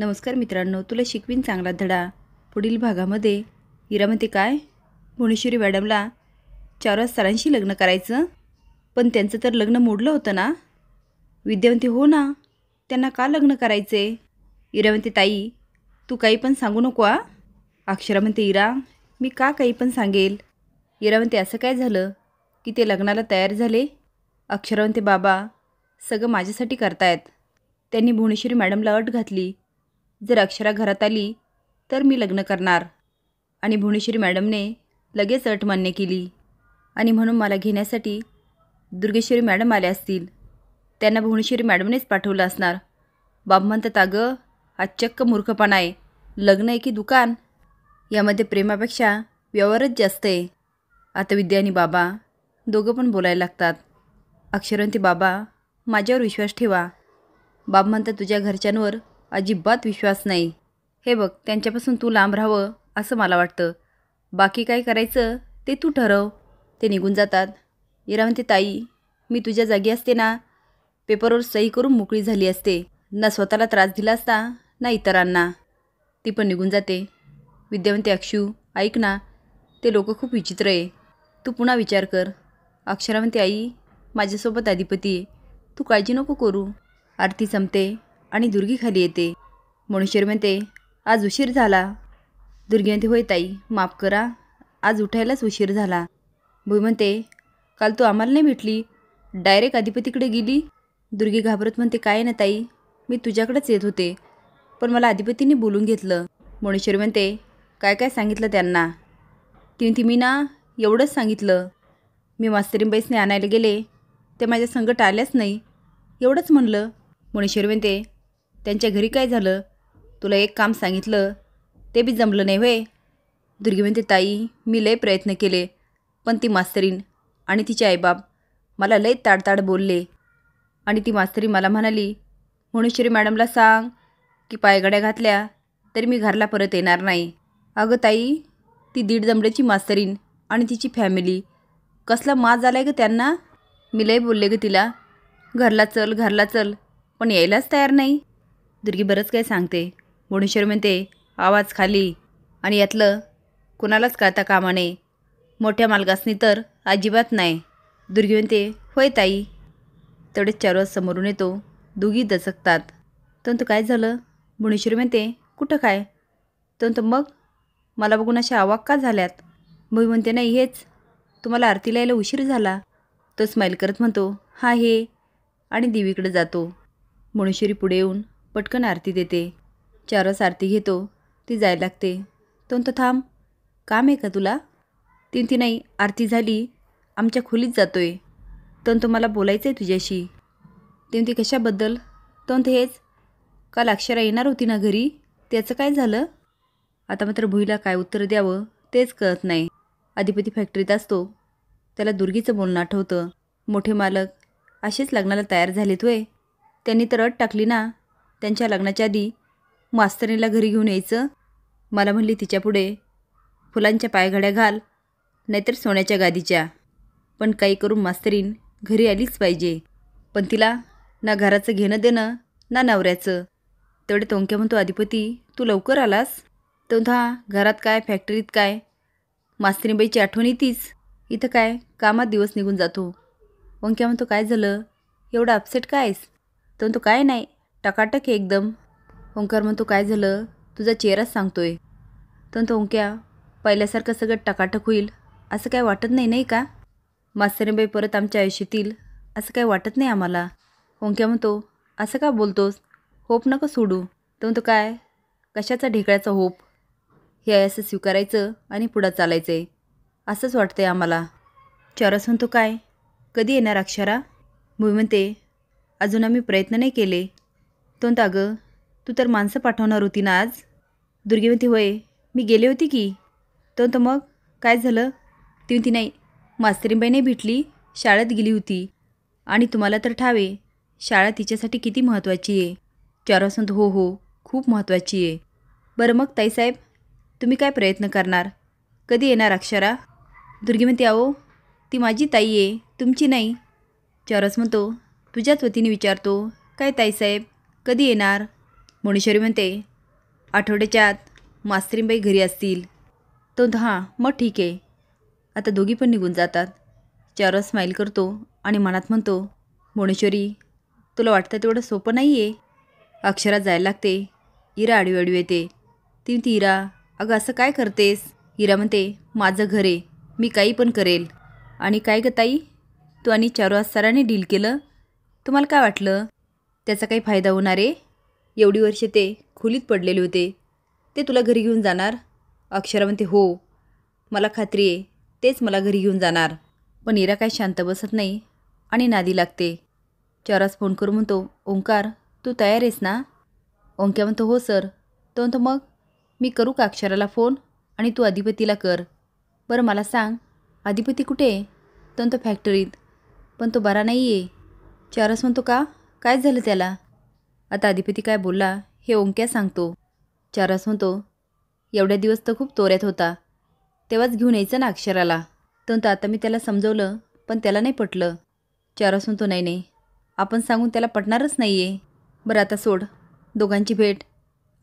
नमस्कार मित्रांनो, तुला शिकवीन चांगला धडा. पुढील भागामध्ये इरा म्हणते, काय भुवनेश्वरी मॅडमला 4 सरांशी लग्न करायचं, पण त्यांचं तर लग्न मोडलं होतं ना. विद्या म्हणते, हो ना, त्यांना का लग्न करायचे. इरा म्हणते, ताई तू काही पण सांगू नको आ. अक्षरा म्हणते, इरा मी का काही पण सांगेल. इरा म्हणते, असं काय झालं की ते लग्नाला तयार झाले. अक्षरा म्हणते, बाबा सगळं माझ्यासाठी करतायत. त्यांनी भुवनेश्वरी मॅडमला अट घातली, जर अक्षरा घरात आली तर मी लग्न करणार. आणि भुवनेश्वरी मॅडमने लगेच अट मान्य केली. आणि म्हणून मला घेण्यासाठी दुर्गेश्वरी मॅडम आल्या असतील. त्यांना भुवनेश्वरी मॅडमनेच पाठवलं असणार. बाब म्हणतात, अगं हा चक्क मूर्खपणा आहे. लग्न आहे की दुकान, यामध्ये प्रेमापेक्षा व्यवहारच जास्त आहे. आता विद्या आणि बाबा दोघं पण बोलायला लागतात. अक्षरांती, बाबा माझ्यावर विश्वास ठेवा. बाब म्हणतात, तुझ्या घरच्यांवर अजिबात विश्वास नाही. हे बघ, त्यांच्यापासून तू लांब राहावं असं मला वाटतं. बाकी काय करायचं ते तू ठरव. ते निघून जातात. इरा म्हणते, ताई मी तुझ्या जागी असते ना, पेपरवर सही करून मोकळी झाली असते. ना स्वतःला त्रास दिला असता ना इतरांना. ती पण निघून जाते. विद्या म्हणते, अक्षू ऐक ना, ते लोक खूप विचित्र आहे, तू पुन्हा विचार कर. अक्षरा म्हणते, आई माझ्यासोबत अधिपती आहे, तू काळजी नको करू. आरती संपते आणि दुर्गी खाली येते. भुवनेश्वरी म्हणते, आज उशीर झाला. दुर्गी म्हणते, होय ताई माफ करा, आज उठायलाच उशीर झाला. भुई म्हणते, काल तू आम्हाला नाही भेटली, डायरेक्ट अधिपतीकडे गेली. दुर्गी घाबरत म्हणते, काय ना ताई, मी तुझ्याकडेच येत होते, पण मला अधिपतीने बोलून घेतलं. भुवनेश्वरी म्हणते, काय काय सांगितलं त्यांना. ती म्हणते, मी ना एवढंच सांगितलं, मी मास्तरींबाईसने आणायला गेले, ते माझ्या संगट आल्याच नाही, एवढंच म्हणलं. भुवनेश्वरी म्हणते, त्यांच्या घरी काय झालं, तुला एक काम सांगितलं ते बी जमलं नाही व्हय. दुर्गी म्हणते, ताई मी लय प्रयत्न केले, पण ती मास्तरीन आणि तिचे आईबाप मला लय ताडताड बोलले. आणि ती मास्तरी मला म्हणाली, भुवनेश्वरी मॅडमला सांग की पायघड्या घातल्या तरी मी घरला परत येणार नाही. अगं ताई, ती दीड जमड्याची मास्तरीन आणि तिची फॅमिली, कसला माज आलाय ग त्यांना. मी लय बोलले ग तिला, घरला चल घरला चल, पण यायलाच तयार नाही. दुर्गी बरंच काय सांगते. भुवनेश्वरी म्हणते, आवाज खाली. आणि यातलं कुणालाच कळता कामा नये, मोठ्या मालकासनी तर अजिबात नाही. दुर्गी म्हणते, होय ताई. तेवढेच 4 वाजता समोरून येतो. दोघी दचकतात. तर काय झालं. भुवनेश्वरी म्हणते, कुठं काय. तर मग मला बघून अशा अवाक का झाल्यात. भुई म्हणते, नाही हेच, तुम्हाला आरतीला यायला उशीर झाला. तो स्माईल करत म्हणतो, हा हे, आणि देवीकडे जातो. भुवनेश्वरी पुढे येऊन पटकन आरती देते. 4 वाजता आरती घेतो. ती जायला लागते. तो थांब, काम आहे का तुला. ती नाही, आरती झाली, आमच्या खोलीत जातोय, तो मला बोलायचं आहे तुझ्याशी. ती कशाबद्दल. हेच, काल अक्षरा येणार होती ना घरी, त्याचं काय झालं. आता मात्र भुईला काय उत्तर द्यावं तेच कळत नाही. अधिपती फॅक्टरीत असतो, त्याला दुर्गीचं बोलणं आठवतं. मोठे मालक असेच लग्नाला तयार झालेत होय. त्यांनी तर अट टाकली ना, त्यांच्या लग्नाच्या आधी मास्तरीला घरी घेऊन यायचं. मला म्हणली, तिच्यापुढे फुलांच्या पायघड्या घाल, नाहीतर सोन्याच्या गादीच्या, पण काही करून मास्तरीन घरी आलीच पाहिजे. पण तिला ना घराचं घेणं देणं ना नवऱ्याचं. तेवढे तोंक्या म्हणतो, अधिपती तू लवकर आलास. तो हा, घरात काय फॅक्टरीत काय, मास्तरीबाईची आठवण येतीच. इथं काय कामात दिवस निघून जातो. ओंक्या म्हणतो, काय झालं, एवढा अपसेट काय आहेस. तो काय नाही, टकाटक आहे एकदम. ओंकार म्हणतो, काय झालं, तुझा चेहराच सांगतोय. तो ओंक्या, पहिल्यासारखं सगळं टकाटक होईल असं काय वाटत नाही, नाही का. मास्तरीबाई परत आमच्या आयुष्यातील असं काय वाटत नाही आम्हाला. ओंक्या म्हणतो, असं का बोलतोस, होप नको सोडू. तो काय, कशाचा ढेकळाचा होप, हे असं स्वीकारायचं आणि पुढं चालायचं आहे, असंच वाटतंय आम्हाला. चॉरस म्हणतो, काय कधी येणार अक्षरा. भुई म्हणते, अजून आम्ही प्रयत्न नाही केले. अगं तू तर माणसं पाठवणार होती ना आज. दुर्गी म्हणते, होय मी गेले होती की. मग काय झालं. ती म्हणती, नाही मास्तरीबाई नाही भेटली, शाळेत गेली होती. आणि तुम्हाला तर ठावे, शाळा तिच्यासाठी किती महत्त्वाची आहे. चॉरस म्हणतो, हो हो खूप महत्त्वाची आहे. बरं मग ताईसाहेब, तुम्ही काय प्रयत्न करणार, कधी येणार अक्षरा. दुर्गी म्हणते, अहो ती माझी ताई आहे, तुमची नाही. चॉरस म्हणतो, तुझ्याच वतीने विचारतो, काय ताईसाहेब कधी येणार. भुवनेश्वरी म्हणते, आठवड्याच्या आत मास्तरीनबाई घरी असतील. तो हां मग ठीक आहे. आता दोघी पण निघून जातात. चारुहास स्माईल करतो आणि मनात म्हणतो, भुवनेश्वरी तुला वाटतं तेवढं सोपं नाही आहे. अक्षरा जायला लागते. इरा आडवी येते. ती म्हणते, इरा अगं असं काय करतेस? इरा म्हणते, माझं घर आहे, मी काही पण करेल. आणि काय गं ताई, तू आणि चारुहास सरांनी डील केलं, तुम्हाला काय वाटलं त्याचा काही फायदा होणार आहे? एवढी वर्षे ते खोलीत पडलेले होते, ते तुला घरी घेऊन जाणार? अक्षरा म्हणते, हो मला खात्री आहे तेच मला घरी घेऊन जाणार. पण इरा काय शांत बसत नाही आणि नादी लागते. चारुहास फोन करून म्हणतो, ओंकार तू तयार आहेस ना? ओंक्या म्हणतो, हो सर. तो म्हणतो, मग मी करू का अक्षराला फोन आणि तू अधिपतीला कर. बरं मला सांग, अधिपती कुठे आहे? तो म्हणतो, फॅक्टरीत. पण तो बरा नाही आहे. चारुहास म्हणतो, का काय झालं त्याला? आता अधिपती काय बोलला हे ओंक्या सांगतो. चारुहास म्हणतो, एवढ्या दिवस तर खूप तोऱ्यात होता, तेव्हाच घेऊन यायचं ना अक्षराला. तो म्हणतो, आता मी त्याला समजवलं पण त्याला नाही पटलं. चारुहास म्हणतो, नाही नाही आपण सांगून त्याला पटणारच नाही आहे. बरं आता सोड, दोघांची भेट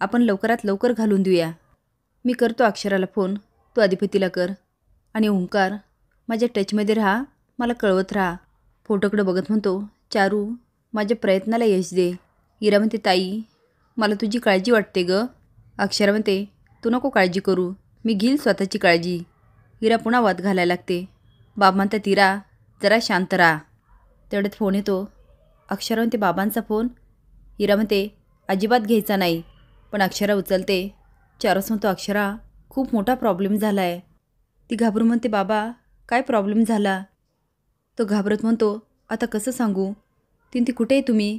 आपण लवकरात लवकर घालून देऊया. मी करतो अक्षराला फोन, तू अधिपतीला कर. आणि ओंकार माझ्या टचमध्ये राहा, मला कळवत राहा. फोटोकडं बघत म्हणतो, चारू माझ्या प्रयत्नाला यश दे. इरा म्हणते, ताई मला तुझी काळजी वाटते गं. अक्षरा म्हणते, तू नको काळजी करू, मी घेईल स्वतःची काळजी. इरा पुन्हा वाद घालायला लागते. बाबा म्हणतात, इरा जरा शांत राहा. तेवढ्यात फोन येतो. अक्षरा म्हणते, बाबांचा फोन? इरा म्हणते, अजिबात घ्यायचा नाही. पण अक्षरा उचलते. चारुहास म्हणतो, अक्षरा खूप मोठा प्रॉब्लेम झाला आहे. ती घाबरून म्हणते, बाबा काय प्रॉब्लेम झाला? तो घाबरत म्हणतो, आता कसं सांगू? ती कुठे आहे तुम्ही?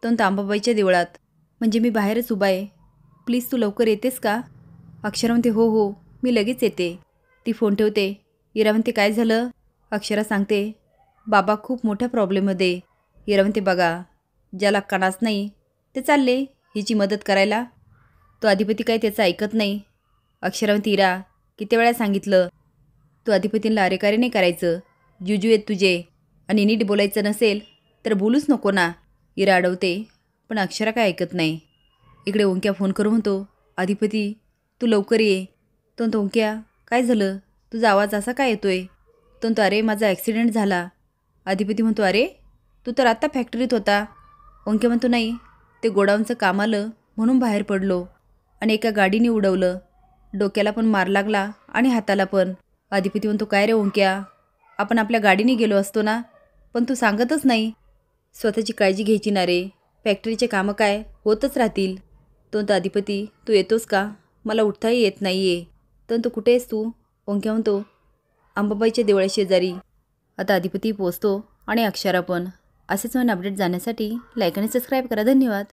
तो अंबाबाईच्या देवळात. म्हणजे मी बाहेरच उभा आहे, प्लीज तू लवकर येतेस का? अक्षरा म्हणते, हो हो मी लगेच येते. ती फोन ठेवते. इरा म्हणते, काय झालं? अक्षरा सांगते, बाबा खूप मोठ्या प्रॉब्लेममध्ये. इरा म्हणते, बघा ज्याला कणाच नाही ते चालले हिची मदत करायला. तो अधिपती काय त्याचं ऐकत नाही. अक्षरा म्हणते, इरा किती वेळा सांगितलं, तू अधिपतींना अरेकारे नाही करायचं, जुजू आहेत तुझे, आणि नीट बोलायचं नसेल तर बोलूच नको ना. इरा अडवते पण अक्षरा काय ऐकत नाही. इकडे ओंक्या फोन करून म्हणतो, अधिपती तू लवकर ये. तो म्हणतो, ओंक्या काय झालं, तुझा आवाज असा काय येतोय? तो म्हणतो, अरे माझा ॲक्सिडेंट झाला. अधिपती म्हणतो, अरे तू तर आत्ता फॅक्टरीत होता. ओंक्या म्हणतो, नाही ते गोडाऊनचं काम आलं म्हणून बाहेर पडलो आणि एका गाडीने उडवलं. डोक्याला पण मार लागला आणि हाताला पण. अधिपती म्हणतो, काय रे ओंक्या, आपण आपल्या गाडीने गेलो असतो ना, पण तू सांगतच नाही. स्वतःची काळजी घ्यायची ना रे, फॅक्टरीचे कामं काय होतच राहतील. तो म्हणतो, अधिपती तू येतोस का? मला उठताही येत नाही आहे. तो म्हणतो, कुठे आहेस तू? ओंक्या म्हणतो, अंबाबाईच्या देवळाशेजारी. आता अधिपती पोचतो आणि अक्षरा पण. असेच नवीन अपडेट जाण्यासाठी लाईक आणि सबस्क्राईब करा. धन्यवाद.